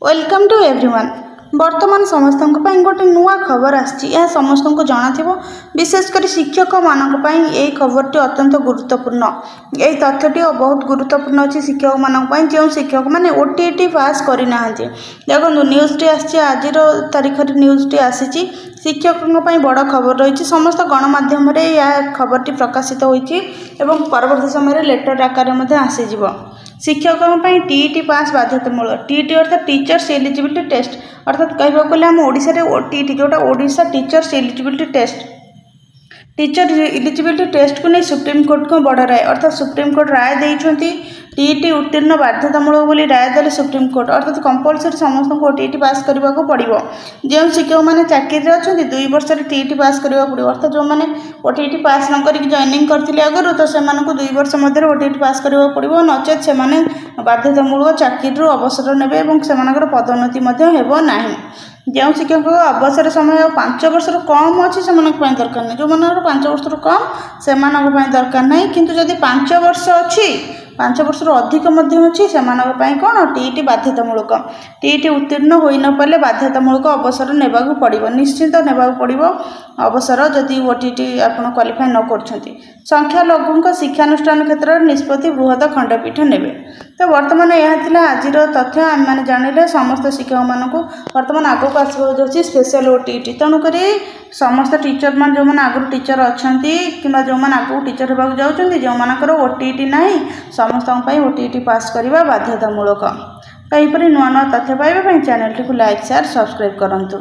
Welcome to everyone. वर्तमान समस्त गोटे नुआ खबर आसी समस्त को जाना विशेषकर शिक्षक मानक ये खबर अत्यंत गुरुत्वपूर्ण। यही तथ्यटी बहुत गुरुत्वपूर्ण अच्छी शिक्षक मानक जो शिक्षक मैंने ओटीईटी पास करना देखो न्यूज़टी आसी आज तारीख न्यूज़टी आसी शिक्षकों बड़ खबर रही समस्त गणमाध्यम यह खबर प्रकाशित होती परवर्ती समय लेटर आकार में आसीज शिक्षकों टीईटी पास बाध्यतामूलक टीईटी अर्थात टीचर्स एलिजिबिलिटी टेस्ट अर्थात कहवा गले आम ओडिशा ओटीईटी जोटा Odisha teachers eligibility test teacher eligibility test को नहीं सुप्रीमकोर्ट को बड़ राय अर्थात सुप्रीमकोर्ट राय देती टीईटी उत्तीर्ण बाध्यतामूलक बोली राय देले सुप्रीमकोर्ट अर्थात कंपलसरी समस्त को टीईटी पास करने को पड़ो। जो शिक्षक मैंने चाकरी अच्छा 2 वर्ष टीईटी पास करने पड़ो अर्थात जो मैंने ओटीईटी पास न कर जॉइनिंग करते आगु तो से 2 वर्ष मध्य ओटीईटी पास करने पड़ो नचेत से बाध्यतामूलक चाकरी अवसर ने से पदोन्नति ना जो शिक्षक अवसर समय 5 वर्ष कम अच्छी से दरकार नहीं जो मन 5 वर्ष कम से दरकार नहीं किंतु जदि 5 वर्ष अच्छी 5 वर्ष अधिक अच्छी से कौन टीईटी बाध्यतामूलक टीईटी उत्तीर्ण हो न पारे बाध्यतामूलक अवसर ने पड़ो निश्चित ने पड़ो अवसर जदि ओटीईटी आप क्वालिफाई न कर संख्या लघु शिक्षानुष्ठान क्षेत्र में निष्पत्ति बृहत खंडपीठ ने तो बर्तमान यह आज तथ्य आम मैंने जानिले समस्त शिक्षक मानक बर्तमान आगक आसो स्पेशल ओटीईटी तेणुक समस्त टीचर मान जो मैंने आगु टीचर अच्छा कि जो मैंने आगू टीचर होगा जाऊँच जो मानकर ओटीईटी ना समस्त ओटीईटी पास करवा बाध्यतामूलक। यहीपरि नुआ नुआ तथ्य पाइबा चैनल टी लाइक शेयर सब्सक्राइब करूँ।